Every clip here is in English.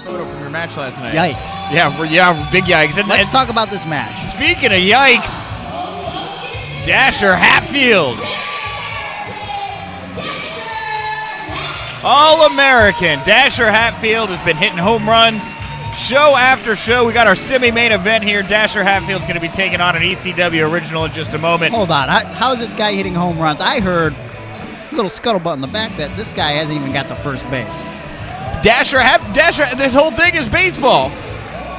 photo from your match last night. Yikes. Yeah, big yikes. And, Let's talk about this match. Speaking of yikes, Dasher Hatfield. All-American. Dasher Hatfield has been hitting home runs show after show. We got our semi-main event here. Dasher Hatfield's going to be taking on an ECW original in just a moment. Hold on. How is this guy hitting home runs? I heard a little scuttlebutt in the back that this guy hasn't even got to first base. Dasher, this whole thing is baseball.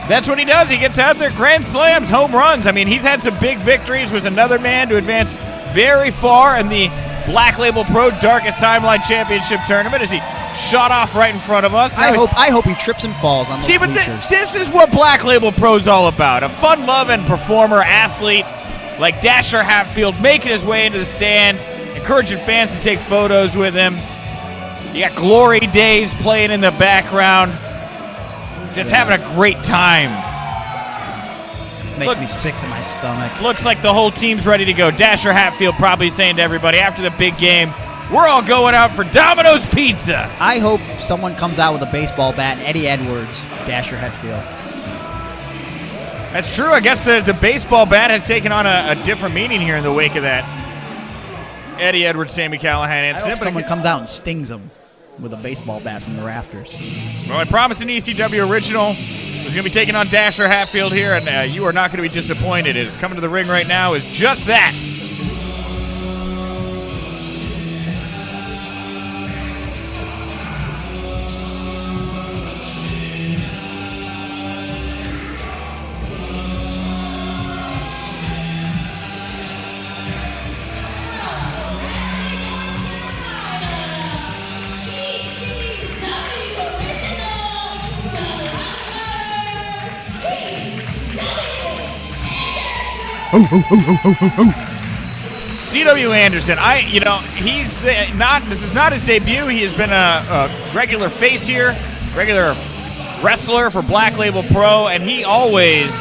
That's what he does. He gets out there, grand slams, home runs. I mean, he's had some big victories. Was another man to advance very far in the Black Label Pro Darkest Timeline Championship Tournament as he shot off right in front of us. I hope he trips and falls on those bleachers. This is what Black Label Pro's all about. A fun-loving performer, athlete like Dasher Hatfield making his way into the stands, encouraging fans to take photos with him. You got Glory Days playing in the background. Just having a great time. Makes me sick to my stomach. Looks like the whole team's ready to go. Dasher Hatfield probably saying to everybody after the big game, we're all going out for Domino's Pizza. I hope someone comes out with a baseball bat and Eddie Edwards, Dasher Hatfield. That's true. I guess the baseball bat has taken on a different meaning here in the wake of that Eddie Edwards, Sami Callihan incident. I hope someone comes out and stings him with a baseball bat from the rafters. Well, I promised an ECW original was going to be taking on Dasher Hatfield here, and you are not going to be disappointed. It is coming to the ring right now is just that. C.W. Anderson, this is not his debut. He has been a regular face here, regular wrestler for Black Label Pro, and he always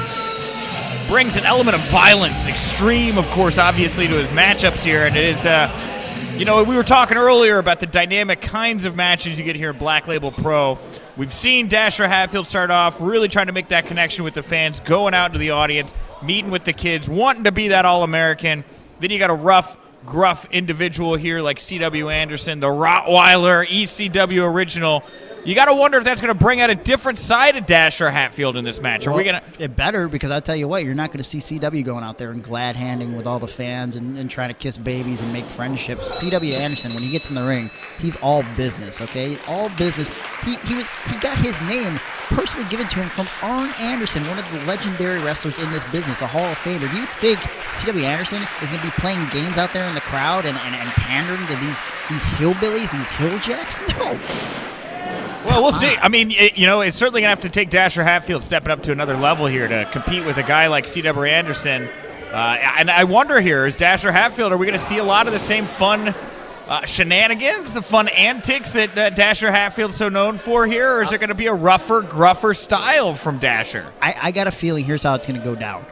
brings an element of violence, extreme, of course, obviously, to his matchups here. And it is, we were talking earlier about the dynamic kinds of matches you get here at Black Label Pro. We've seen Dasher Hatfield start off really trying to make that connection with the fans, going out to the audience, meeting with the kids, wanting to be that All-American. Then you got a rough, gruff individual here like C.W. Anderson, the Rottweiler, ECW original. You got to wonder if that's going to bring out a different side of Dasher Hatfield in this match. It better, because I'll tell you what, you're not going to see CW going out there and glad-handing with all the fans and trying to kiss babies and make friendships. C.W. Anderson, when he gets in the ring, he's all business, okay? All business. He got his name personally given to him from Arn Anderson, one of the legendary wrestlers in this business, a Hall of Famer. Do you think C.W. Anderson is going to be playing games out there in the crowd and pandering to these hillbillies, these hilljacks? No. Well, we'll see. I mean, it's certainly going to have to take Dasher Hatfield stepping up to another level here to compete with a guy like C.W. Anderson. And I wonder here, is Dasher Hatfield, are we going to see a lot of the same fun shenanigans, the fun antics that Dasher Hatfield's so known for here, or is it going to be a rougher, gruffer style from Dasher? I got a feeling here's how it's going to go down.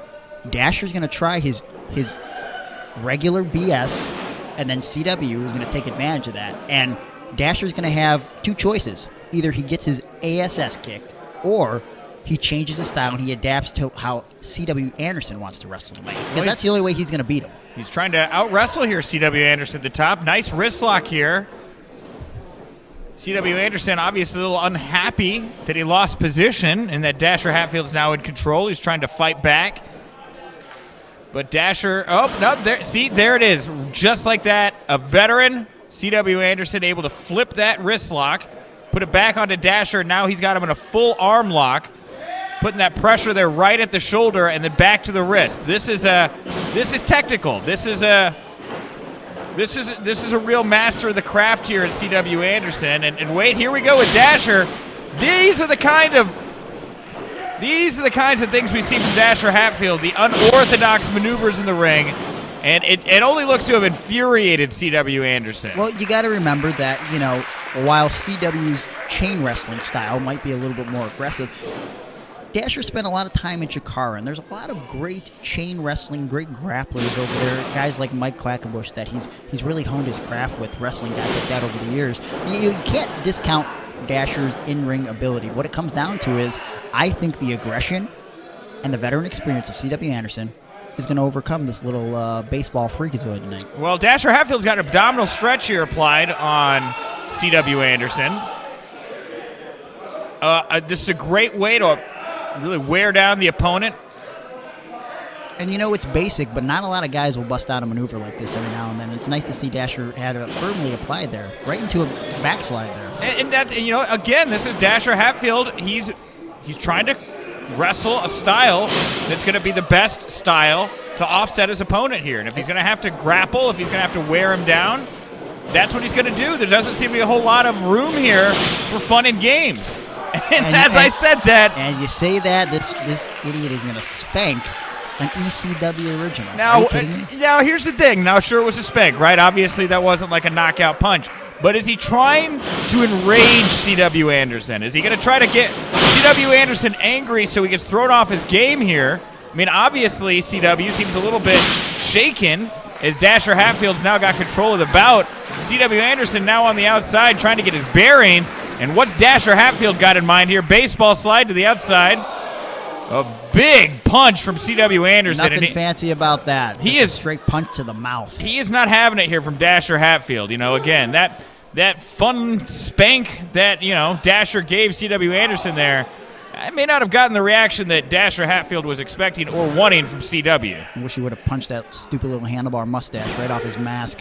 Dasher's going to try his regular BS, and then CW is going to take advantage of that. And Dasher's going to have two choices. Either he gets his ASS kicked, or he changes his style and he adapts to how C.W. Anderson wants to wrestle tonight. Because that's the only way he's going to beat him. He's trying to out-wrestle here, C.W. Anderson at the top. Nice wrist lock here. C.W. Anderson obviously a little unhappy that he lost position and that Dasher Hatfield's now in control. He's trying to fight back. But Dasher, there it is. Just like that, a veteran, C.W. Anderson, able to flip that wrist lock, put it back onto Dasher. Now he's got him in a full arm lock, putting that pressure there right at the shoulder and then back to the wrist. This is technical. This is a real master of the craft here at C.W. Anderson. And wait, here we go with Dasher. These are the kinds of things we see from Dasher Hatfield, the unorthodox maneuvers in the ring. And it only looks to have infuriated C.W. Anderson. Well, you got to remember that, while CW's chain wrestling style might be a little bit more aggressive, Dasher spent a lot of time in Chikara, and there's a lot of great chain wrestling, great grapplers over there. Guys like Mike Quackenbush that he's really honed his craft with, wrestling guys like that over the years. You can't discount Dasher's in-ring ability. What it comes down to is, I think the aggression and the veteran experience of C.W. Anderson is going to overcome this little baseball freakazoid tonight. Well, Dasher Hatfield's got an abdominal stretch here applied on C.W. Anderson. This is a great way to really wear down the opponent. And you know, it's basic, but not a lot of guys will bust out a maneuver like this every now and then. It's nice to see Dasher had it firmly applied there, right into a backslide there. And that's, you know, again, this is Dasher Hatfield. He's trying to wrestle a style that's going to be the best style to offset his opponent here. And if he's going to have to grapple, if he's going to have to wear him down, that's what he's going to do. There doesn't seem to be a whole lot of room here for fun and games. And I said that. And you say that, this idiot is going to spank an ECW original. Now, here's the thing. Now, sure, it was a spank, right? Obviously, that wasn't like a knockout punch. But is he trying to enrage C.W. Anderson? Is he going to try to get C.W. Anderson angry so he gets thrown off his game here? I mean, obviously, C.W. seems a little bit shaken as Dasher Hatfield's now got control of the bout. C.W. Anderson now on the outside trying to get his bearings. And what's Dasher Hatfield got in mind here? Baseball slide to the outside. A big punch from C.W. Anderson. Nothing fancy about that. He is a straight punch to the mouth. He is not having it here from Dasher Hatfield. You know, again, that fun spank that, you know, Dasher gave C.W. Anderson there, I may not have gotten the reaction that Dasher Hatfield was expecting or wanting from C.W. I wish he would have punched that stupid little handlebar mustache right off his mask.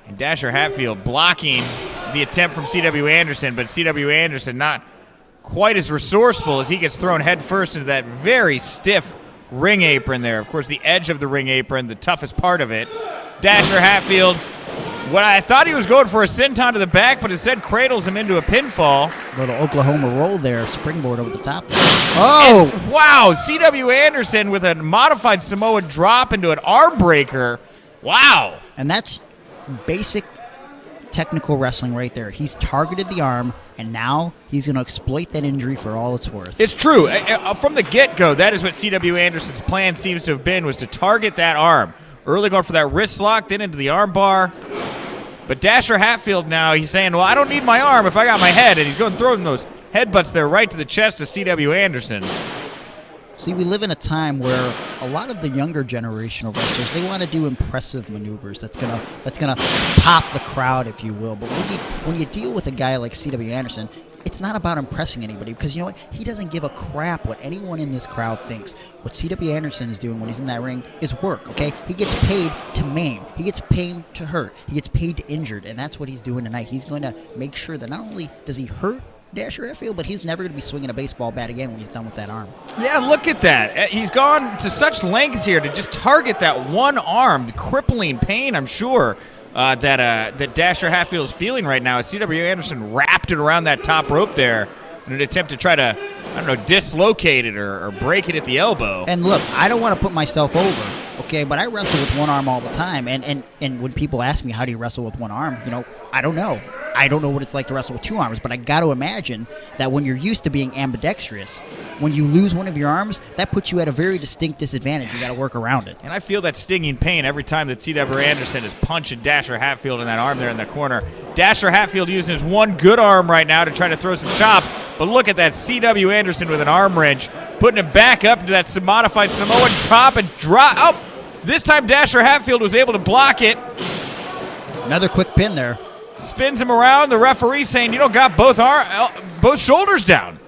And Dasher Hatfield blocking the attempt from C.W. Anderson, but C.W. Anderson not quite as resourceful as he gets thrown headfirst into that very stiff ring apron there. Of course, the edge of the ring apron, the toughest part of it. Dasher Hatfield, what I thought he was going for a senton to the back, but instead cradles him into a pinfall. Little Oklahoma roll there, springboard over the top. Oh! And, wow, C.W. Anderson with a modified Samoa drop into an arm breaker. Wow. And that's basic technical wrestling right there. He's targeted the arm, and now he's going to exploit that injury for all it's worth. It's true. From the get-go, that is what C.W. Anderson's plan seems to have been, was to target that arm. Early going for that wrist lock, then into the arm bar. But Dasher Hatfield now, he's saying, well, I don't need my arm if I got my head. And he's going throwing those headbutts there right to the chest of C.W. Anderson. See, we live in a time where a lot of the younger generation of wrestlers, they want to do impressive maneuvers that's gonna pop the crowd, if you will. But when you deal with a guy like C.W. Anderson, it's not about impressing anybody, because you know what? He doesn't give a crap what anyone in this crowd thinks. What C.W. Anderson is doing when he's in that ring is work, okay? He gets paid to maim. He gets paid to hurt. He gets paid to injured, and that's what he's doing tonight. He's going to make sure that not only does he hurt Dasher Hatfield, but he's never going to be swinging a baseball bat again when he's done with that arm. Yeah, look at that. He's gone to such lengths here to just target that one arm. The crippling pain, I'm sure, that Dasher Hatfield is feeling right now. C.W. Anderson wrapped it around that top rope there in an attempt to try to, I don't know, dislocate it or break it at the elbow. And look, I don't want to put myself over, okay, but I wrestle with one arm all the time. And when people ask me, how do you wrestle with one arm, you know, I don't know. I don't know what it's like to wrestle with two arms, but I got to imagine that when you're used to being ambidextrous, when you lose one of your arms, that puts you at a very distinct disadvantage. You got to work around it. And I feel that stinging pain every time that C.W. Anderson is punching Dasher Hatfield in that arm there in the corner. Dasher Hatfield using his one good arm right now to try to throw some chops, but look at that C.W. Anderson with an arm wrench, putting it back up into that modified Samoan drop and drop. Oh, this time Dasher Hatfield was able to block it. Another quick pin there. Spins him around. The referee saying, you don't got both shoulders down.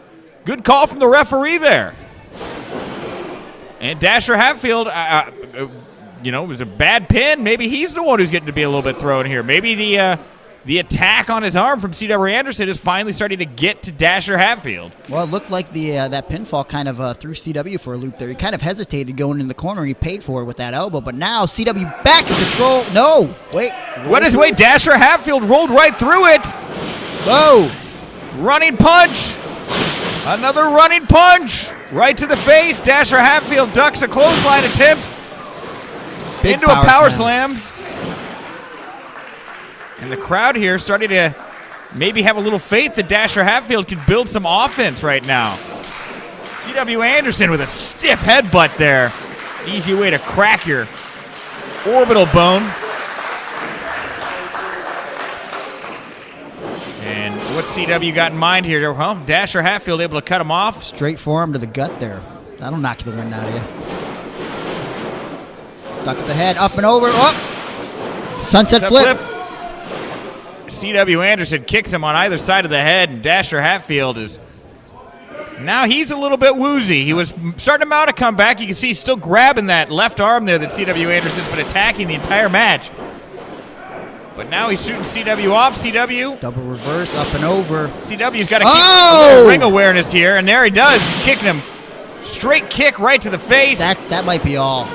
Good call from the referee there. And Dasher Hatfield, you know, it was a bad pin. Maybe he's the one who's getting to be a little bit thrown here. Maybe the attack on his arm from C.W. Anderson is finally starting to get to Dasher Hatfield. Well, it looked like that pinfall kind of threw C.W. for a loop there. He kind of hesitated going in the corner, and he paid for it with that elbow. But now C.W. back in control. No, wait. Wait, Dasher Hatfield rolled right through it. Whoa. Running punch. Another running punch. Right to the face. Dasher Hatfield ducks a clothesline attempt into a power slam. And the crowd here starting to maybe have a little faith that Dasher Hatfield can build some offense right now. C.W. Anderson with a stiff headbutt there. Easy way to crack your orbital bone. And What's CW got in mind here? Well, Dasher Hatfield able to cut him off. Straight forearm to the gut there. That'll knock the wind out of you. Ducks the head, up and over. Oh! Sunset flip. CW Anderson kicks him on either side of the head, and Dasher Hatfield is... Now he's a little bit woozy. He was starting to mount a comeback. You can see he's still grabbing that left arm there that CW Anderson's been attacking the entire match. But now he's shooting CW off. CW. Double reverse, up and over. CW's got to keep ring awareness here, and there he does. He's kicking him. Straight kick right to the face. That might be all.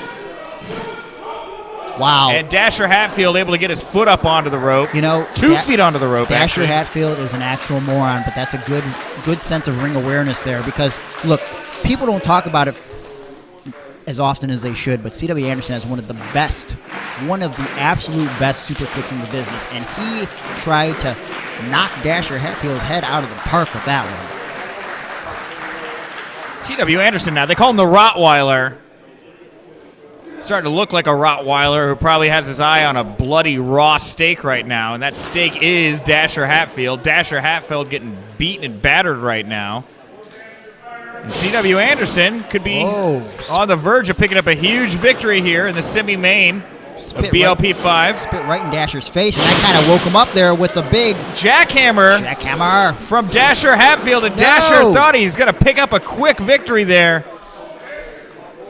Wow. And Dasher Hatfield able to get his foot up onto the rope. You know, 2 feet onto the rope. Dasher Hatfield is an actual moron, but that's a good sense of ring awareness there because, look, people don't talk about it as often as they should, but CW Anderson has one of the absolute best super kicks in the business, and he tried to knock Dasher Hatfield's head out of the park with that one. CW Anderson now, they call him the Rottweiler. Starting to look like a Rottweiler who probably has his eye on a bloody raw steak right now, and that steak is Dasher Hatfield. Dasher Hatfield getting beaten and battered right now. And CW Anderson could be on the verge of picking up a huge victory here in the semi-main of BLP5. Spit right in Dasher's face, and that kind of woke him up there with a big jackhammer from Dasher Hatfield, and Dasher thought he was going to pick up a quick victory there.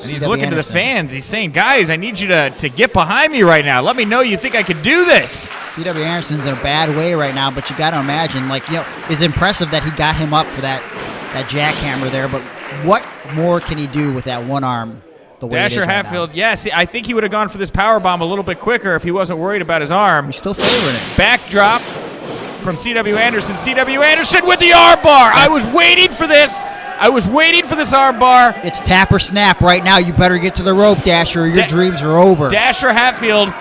And he's looking to the fans. He's saying, guys, I need you to get behind me right now. Let me know you think I could do this. CW Anderson's in a bad way right now, but you got to imagine, it's impressive that he got him up for that jackhammer there, but what more can he do with that one arm the way Dasher Hatfield, I think he would have gone for this powerbomb a little bit quicker if he wasn't worried about his arm. He's still favoring it. Backdrop from CW Anderson. CW Anderson with the arm bar. I was waiting for this. I was waiting for this arm bar. It's tap or snap right now. You better get to the rope, Dasher, or your dreams are over. Dasher Hatfield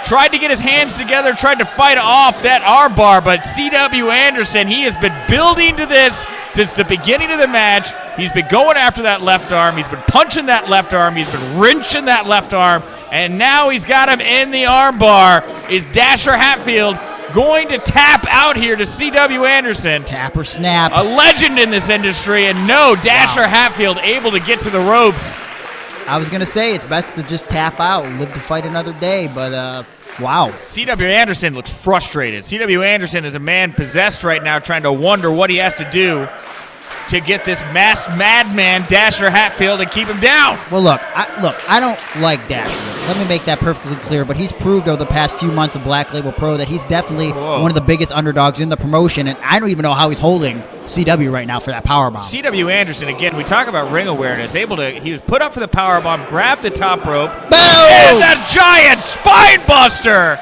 tried to get his hands together, tried to fight off that arm bar, but CW Anderson, he has been building to this since the beginning of the match. He's been going after that left arm. He's been punching that left arm. He's been wrenching that left arm, and now he's got him in the arm bar. Is Dasher Hatfield going to tap out here to CW Anderson? Tap or snap. A legend in this industry, and no, Dasher Hatfield able to get to the ropes. I was going to say it's best to just tap out and live to fight another day, but wow. CW Anderson looks frustrated. CW Anderson is a man possessed right now, trying to wonder what he has to do to get this masked madman Dasher Hatfield and keep him down. Well, look, I don't like Dasher. Let me make that perfectly clear, but he's proved over the past few months of Black Label Pro that he's definitely one of the biggest underdogs in the promotion, and I don't even know how he's holding CW right now for that powerbomb. CW Anderson, again, we talk about ring awareness, he was put up for the powerbomb, grabbed the top rope, boom! And the giant spine buster!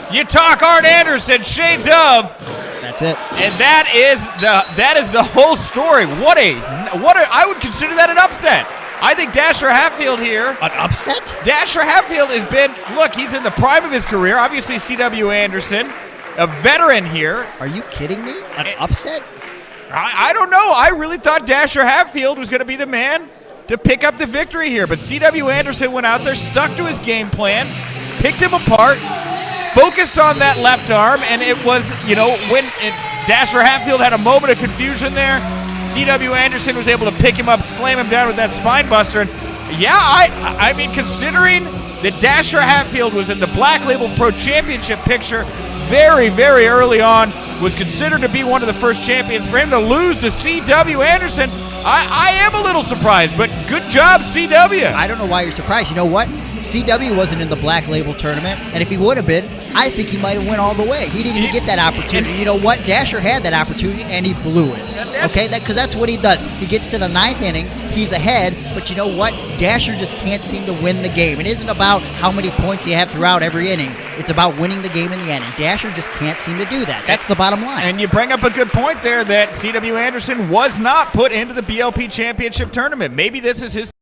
You talk Arn Anderson, shades of. That's it. And that is the whole story. What a I would consider that an upset. I think Dasher Hatfield here. An upset? Dasher Hatfield has been, look, he's in the prime of his career. Obviously, CW Anderson, a veteran here. Are you kidding me? An upset? I don't know. I really thought Dasher Hatfield was going to be the man to pick up the victory here. But CW Anderson went out there, stuck to his game plan, picked him apart, focused on that left arm, and it was, when Dasher Hatfield had a moment of confusion there, CW Anderson was able to pick him up, slam him down with that spine buster. And I mean, considering that Dasher Hatfield was in the Black Label Pro Championship picture very, very early on, was considered to be one of the first champions, for him to lose to CW Anderson, I am a little surprised, but good job, CW. I don't know why you're surprised. You know what? CW wasn't in the Black Label tournament, and if he would have been, I think he might have went all the way. He didn't even get that opportunity. You know what? Dasher had that opportunity, and he blew it. Okay? Because that's what he does. He gets to the 9th inning, he's ahead, but you know what? Dasher just can't seem to win the game. It isn't about how many points you have throughout every inning. It's about winning the game in the end, and Dasher just can't seem to do that. That's the bottom line. And you bring up a good point there that CW Anderson was not put into the BLP Championship tournament. Maybe this is his